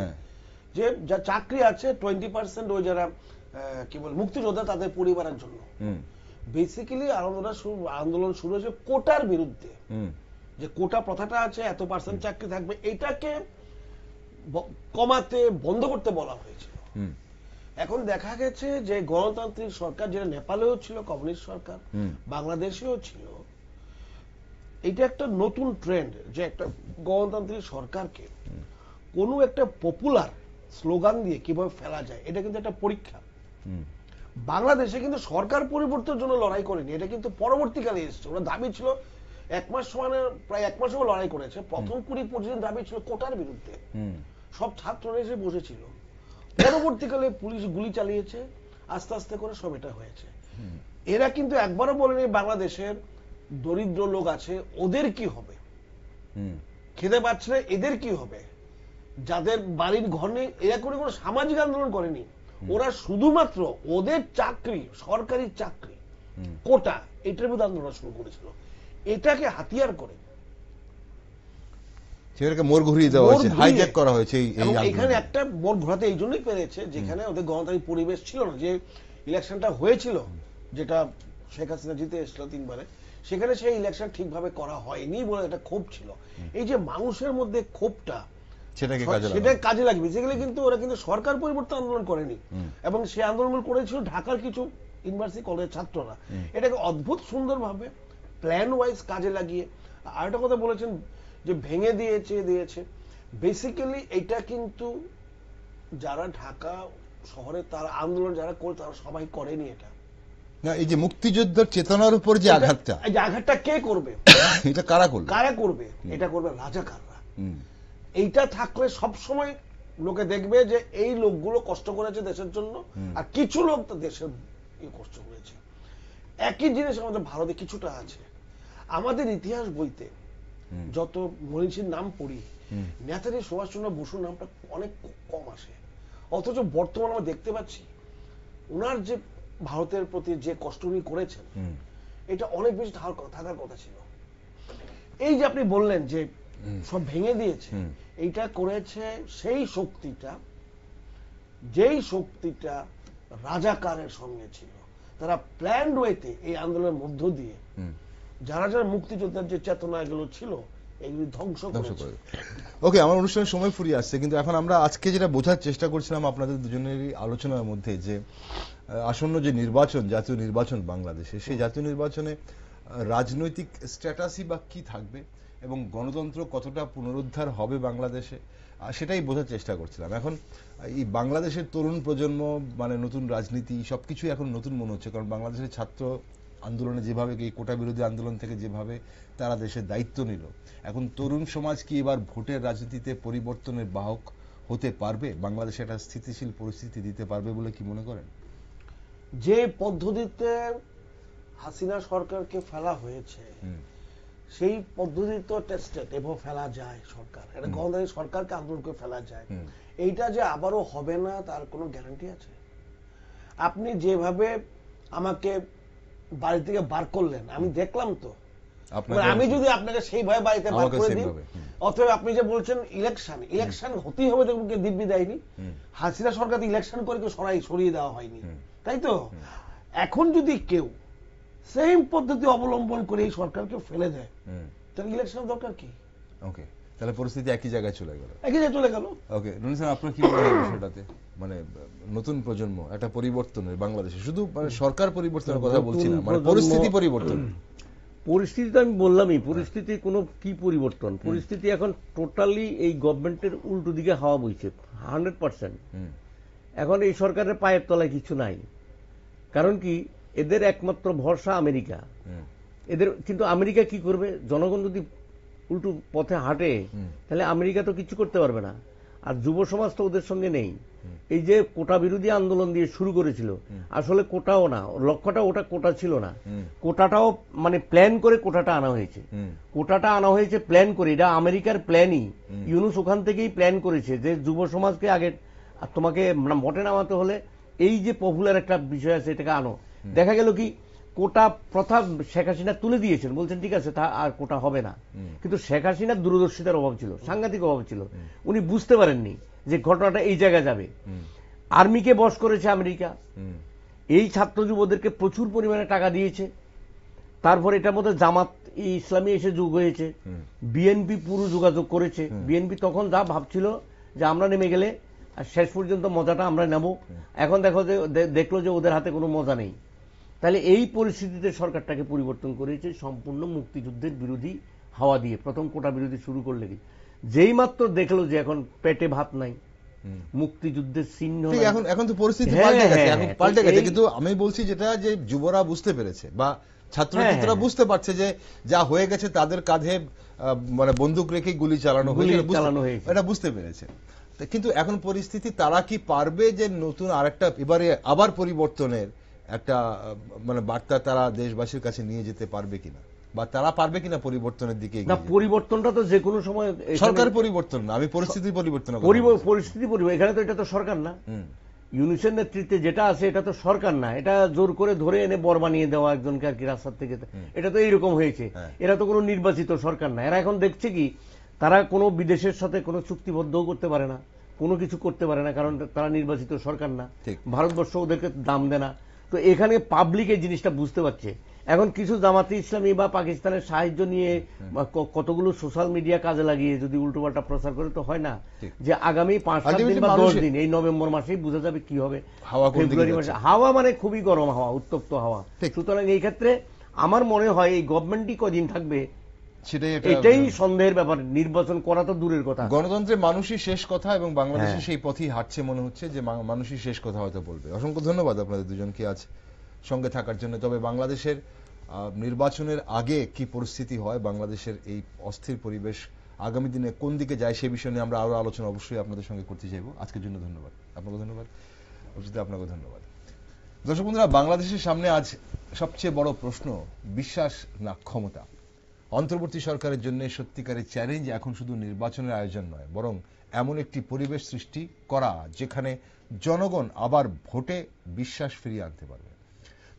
যে যা চাকরি আছে 20% ওই যারা কি বল মুক্তিযোদ্ধা তাদের পরিবারের জন্য, বেসিক্যালি আন্দোলন শুরু হয়েছে কোটার বিরুদ্ধে। যে কোটা প্রথাটা আছে, এত পার্সেন্ট চাকরি থাকবে, এটাকে কমাতে বন্ধ করতে বলা হয়েছে। এখন দেখা গেছে যে গণতান্ত্রিক সরকার, যেটা নেপালেও ছিল কমিউনিস্ট সরকার, বাংলাদেশেও ছিল, এটা একটা নতুন ট্রেন্ড যে একটা গণতান্ত্রিক সরকারকে কোনো একটা পপুলার স্লোগান দিয়ে কিভাবে ফেলা যায়, এটা কিন্তু একটা পরীক্ষা। বাংলাদেশে কিন্তু সরকার পরিবর্তনের জন্য লড়াই করেনি, এটা কিন্তু পরবর্তীকালে এসেছে। ওরা দাবি ছিল প্রায় এক মাস লড়াই করেছে। প্রথম 20-25 দিন দাবি ছিল কোটার বিরুদ্ধে, সব ছাত্ররা এসে বসেছিল। পরবর্তীকালে পুলিশ গুলি চালিয়েছে, আস্তে আস্তে করে সব এটা হয়েছে। এরা কিন্তু একবারও বলেনি বাংলাদেশের দরিদ্র লোক আছে ওদের কি হবে, খেতে পাচ্ছে না এদের কি হবে, যাদের বাড়ির ঘর নেই, এরা কোনো সামাজিক আন্দোলন করেনি। ওরা শুধুমাত্র ওদের চাকরি, সরকারি চাকরি কোটা, এটার বিরুদ্ধে আন্দোলন শুরু করেছিল। এটাকে হাতিয়ার করে মোড় ঘুরিয়ে দেওয়া হয়েছে, হাইজ্যাক করা হয়েছে। এখানে একটা মোড় ঘোরাতে এই জন্যই পেরেছে, যেখানে ওদের গণতান্ত্রিক পরিবেশ ছিল না। যে ইলেকশনটা হয়েছিল, যেটা শেখ হাসিনা জিতে এসেছিল 3 বারে, সেখানে সেই ইলেকশন ঠিকভাবে করা হয়নি বলে একটা ক্ষোভ ছিল। এই যে মানুষের মধ্যে ক্ষোভটা, সেটা কাজে লাগবে বেসিক্যালি। কিন্তু ওরা কিন্তু সরকার পরিবর্তন আন্দোলন করেনি, এবং সেই আন্দোলন করেছিল ঢাকার কিছু ইউনিভার্সিটি কলেজের ছাত্ররা। এটাকে অদ্ভুত সুন্দরভাবে প্ল্যান ওয়াইজ কাজে লাগিয়ে। আরেকটা কথা বলেছেন যে ভেঙে দিয়েছে, বেসিক্যালি এটা কিন্তু যারা ঢাকা শহরে তারা আন্দোলন যারা করে তারা সবাই করেনি এটা। না, এই যে মুক্তিযুদ্ধের চেতনার উপর যে আঘাতটা, এই যে আঘাতটা কে করবে, এটা কারা করবে? এটা করবে রাজাকাররা। এইটা থাকলে সব সময় লোকে দেখবে যে এই লোকগুলো কষ্ট করেছে দেশের জন্য, আর কিছু লোক তো দেশের কষ্ট করেছে। একই জিনিস আমাদের ভারতে কিছুটা আছে। আমাদের ইতিহাস বইতে যত মনীষীর নাম পড়ি, নেতাজি সুভাষচন্দ্র বসুর নামটা অনেক কম আসে, অথচ বর্তমানে আমরা দেখতে পাচ্ছি ওনার যে ভারতের প্রতি যে কষ্ট উনি করেছেন, এটা অনেক বেশি থাকার কথা ছিল। এই যে আপনি বললেন যে সব ভেঙে দিয়েছে, এইটা করেছে সেই শক্তিটা, যেই শক্তিটা রাজাকারের সঙ্গে ছিল। তারা প্ল্যান্ড ওয়েতে এই আন্দোলনের মধ্য দিয়ে যারা যারা মুক্তিযোদ্ধার যে চেতনা এগুলো ছিল, এগুলি ধ্বংস করেছে। ওকে, আমার অনুষ্ঠানের সময় ফুরিয়ে আসছে, কিন্তু এখন আমরা আজকে যেটা বোঝার চেষ্টা করছিলাম আপনাদের দুজনেরই আলোচনার মধ্যে, যে আসন্ন যে নির্বাচন, জাতীয় নির্বাচন বাংলাদেশে, সেই জাতীয় নির্বাচনে রাজনৈতিক স্ট্র্যাটাজি বা কি থাকবে এবং গণতন্ত্র কতটা পুনরুদ্ধার হবে বাংলাদেশে, সেটাই বোঝার চেষ্টা করছিলাম। এখন এই বাংলাদেশের তরুণ প্রজন্ম, মানে নতুন রাজনীতি, সবকিছু এখন নতুন মনে হচ্ছে। কারণ বাংলাদেশের ছাত্র আন্দোলনে যেভাবে, এই কোটা বিরোধী আন্দোলন থেকে যেভাবে তারা দেশের দায়িত্ব নিল, এখন তরুণ সমাজ কি এবার ভোটের রাজনীতিতে পরিবর্তনের বাহক হতে পারবে, বাংলাদেশে একটা স্থিতিশীল পরিস্থিতি দিতে পারবে বলে কি মনে করেন? যে পদ্ধতিতে হাসিনা সরকারকে ফেলা হয়েছে, সেই পদ্ধতি তো টেস্টেড, এবং ফেলা যায় সরকার, এটা গণতান্ত্রিক সরকারকে আন্দোলন করে ফেলা যায়। এইটা যে আবারও হবে না তার কোনো গ্যারান্টি আছে? আপনি যেভাবে আমাকে বাড়ি থেকে বার করলেন আমি দেখলাম তো, আমি যদি আপনাকে সেইভাবে বাড়িতে বার করে দিই, অথবা আপনি যে বলছেন ইলেকশন হতেই হবে, দেখুন দিব্যি দেয়নি। হাসিনা সরকার ইলেকশন করে সরিয়ে দেওয়া হয়নি, তাই তো? এখন যদি কেউ সেম পদ্ধতি অবলম্বন করে এই সরকারকে ফেলে দেয়, তাহলে ইলেকশনের দরকার কি? ওকে, তাহলে পরিস্থিতি একই জায়গায় চলে গেল। ওকে, রনি স্যার, আপনার কি মনে হয় বিষয়টাতে? মানে নতুন প্রজন্ম একটা পরিবর্তনের বাংলাদেশে, শুধু মানে সরকার পরিবর্তনের কথা বলছি না, মানে পরিস্থিতি পরিবর্তন। পরিস্থিতি তো আমি বললামই, পরিস্থিতি কোনো কি পরিবর্তন, পরিস্থিতি এখন টোটালি এই গভর্নমেন্টের উল্টো দিকে হাওয়া বইছে 100%। এখন এই সরকারের পায়ের তলায় কিছু নাই। কারণ কি, এদের একমাত্র ভরসা আমেরিকা। এদের কিন্তু আমেরিকা কি করবে? জনগণ যদি উল্টো পথে হাঁটে তাহলে আমেরিকা তো কিছু করতে পারবে না। আর যুব সমাজ তো ওদের সঙ্গে নেই। এই যে কোটা বিরোধী আন্দোলন দিয়ে শুরু করেছিল, আসলে কোটাও না, লক্ষ্যটা ওটা কোটা ছিল না। কোটাটাও মানে প্ল্যান করে কোটাটা আনা হয়েছে। কোটাটা আনা হয়েছে প্ল্যান করে, এটা আমেরিকার প্ল্যানই। ইউনুস ওখান থেকেই প্ল্যান করেছে যে যুব সমাজকে আগে তোমাকে ভোটে নামাতে হলে এই যে পপুলার একটা বিষয় আছে এটাকে আনো। দেখা গেল কি, কোটা প্রথা শেখ হাসিনা তুলে দিয়েছেন, বলছেন ঠিক আছে তা আর কোটা হবে না। কিন্তু শেখ হাসিনার দূরদর্শিতার অভাব ছিল, সাংঘাতিক অভাব ছিল। উনি বুঝতে পারেননি যে ঘটনাটা এই জায়গায় যাবে। আর্মিকে বশ করেছে আমেরিকা, এই ছাত্র যুবদেরকে প্রচুর পরিমাণে টাকা দিয়েছে। তারপর এটার মধ্যে জামাত ইসলামী এসে যোগ হয়েছে, বিএনপি পুরো যোগাযোগ করেছে। বিএনপি তখন যা ভাবছিল যে আমরা নেমে গেলে শেষ পর্যন্ত মজাটা আমরা নেব, এখন দেখলো যে ওদের হাতে কোনো মজা নেই। তাহলে এই পরিস্থিতিতে সরকারটাকে পরিবর্তন করেছে সম্পূর্ণ মুক্তিযুদ্ধের বিরোধী হাওয়া দিয়ে। প্রথম কোটা বিরোধী শুরু করলে যেই মাত্র দেখলো যে এখন পেটে ভাত নাই, মুক্তিযুদ্ধের চিহ্ন, এখন তো পরিস্থিতি পাল্টে গেছে। কিন্তু আমি বলছি যেটা, যে যুবরা বুঝতে পেরেছে বা ছাত্ররা বুঝতে পারছে যে যা হয়ে গেছে তাদের কাঁধে মানে বন্দুক রেখে গুলি চালানো হয়েছে, এটা বুঝতে পেরেছে। কিন্তু এখন পরিস্থিতি, তারা কি পারবে যে নতুন আরেকটা এবারে আবার পরিবর্তনের একটা মানে বার্তা তারা দেশবাসীর কাছে নিয়ে যেতে পারবে কিনা, বা তারা পারবে কিনা পরিবর্তনের দিকে? না, পরিবর্তনটা তো যে কোনো সময় সরকার পরিবর্তন না, আমি পরিস্থিতি পরিবর্তন, পরিস্থিতি পরিবর্তন। এখানে তো এটা তো সরকার না, ইউনিসের নেতৃত্বে যেটা আছে এটা তো সরকার না, এটা জোর করে ধরে এনে বর বানিয়ে দেওয়া একজনকে আর কি রাস্তার থেকে, এটা তো এইরকম হয়েছে। এরা তো কোনো নির্বাচিত সরকার না। এরা এখন দেখছে কি, তারা কোনো বিদেশের সাথে কোনো চুক্তিবদ্ধও করতে পারে না, কোনো কিছু করতে পারে না, কারণ তারা নির্বাচিত সরকার না। ভারতবর্ষ ওদেরকে দাম দেয় না। তো এখানে পাবলিক এই জিনিসটা বুঝতে পারছে। এখন কিছু জামাতে ইসলামী বা পাকিস্তানের সাহায্য নিয়ে কতগুলো সোশ্যাল মিডিয়া কাজে লাগিয়ে যদি উল্টোপাল্টা প্রচার করে তো হয় না, যে আগামী 5-7 দিন বা 10 দিন, এই নভেম্বর মাসেই বোঝা যাবে কি হবে। ফেব্রুয়ারি মাসে হাওয়া মানে খুবই গরম হাওয়া, উত্তপ্ত হাওয়া। সুতরাং এই ক্ষেত্রে আমার মনে হয় এই গভর্নমেন্টই কদিন থাকবে এটাই সন্দেহের ব্যাপার। নির্বাচন করা তো দূরের কথা। গণতন্ত্রে মানুষই শেষ কথা, এবং বাংলাদেশে সেই পথই হাঁটছে মনে হচ্ছে, যে মানুষই শেষ কথা হয়তো বলবে। অসংখ্য ধন্যবাদ আপনাদের দুজনকে আজ সঙ্গে থাকার জন্য। তবে বাংলাদেশের নির্বাচনের আগে কি পরিস্থিতি হয়, বাংলাদেশের এই অস্থির পরিবেশ আগামী দিনে কোন দিকে যায়, সে বিষয় নিয়ে আমরা আরো আলোচনা অবশ্যই আপনাদের সঙ্গে করতে চাইব। আজকের জন্য ধন্যবাদ, আপনাকে ধন্যবাদ, আপনাকে ধন্যবাদ। দর্শক বন্ধুরা, বাংলাদেশের সামনে আজ সবচেয়ে বড় প্রশ্ন বিশ্বাস না ক্ষমতা। অন্তর্বর্তী সরকারের জন্য সত্যিকারের চ্যালেঞ্জ এখন শুধু নির্বাচনের আয়োজন নয়, বরং এমন একটি পরিবেশ সৃষ্টি করা যেখানে জনগণ আবার ভোটে বিশ্বাস ফিরিয়ে আনতে পারবে।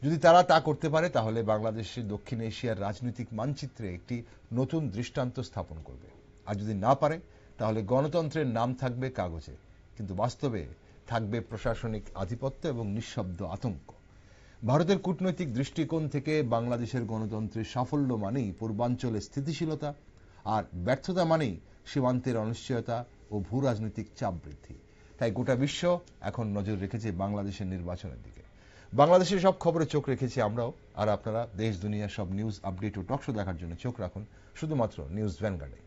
যদি তারা তা করতে পারে, তাহলে বাংলাদেশের দক্ষিণ এশিয়ার রাজনৈতিক মানচিত্রে একটি নতুন দৃষ্টান্ত স্থাপন করবে। আর যদি না পারে, তাহলে গণতন্ত্রের নাম থাকবে কাগজে, কিন্তু বাস্তবে থাকবে প্রশাসনিক আধিপত্য এবং নিঃশব্দ আতঙ্ক। ভারতের কূটনৈতিক দৃষ্টিকোণ থেকে বাংলাদেশের গণতন্ত্রের সাফল্য মানেই পূর্বাঞ্চলে স্থিতিশীলতা, আর ব্যর্থতা মানেই সীমান্তের অনিশ্চয়তা ও ভূ রাজনৈতিক চাপ বৃদ্ধি। তাই গোটা বিশ্ব এখন নজর রেখেছে বাংলাদেশের নির্বাচনের দিকে। বাংলাদেশের সব খবরে চোখ রেখেছি আমরাও, আর আপনারা দেশ দুনিয়ার সব নিউজ আপডেট ও টকশো দেখার জন্য চোখ রাখুন শুধুমাত্র নিউজ ভ্যানগার্ডে।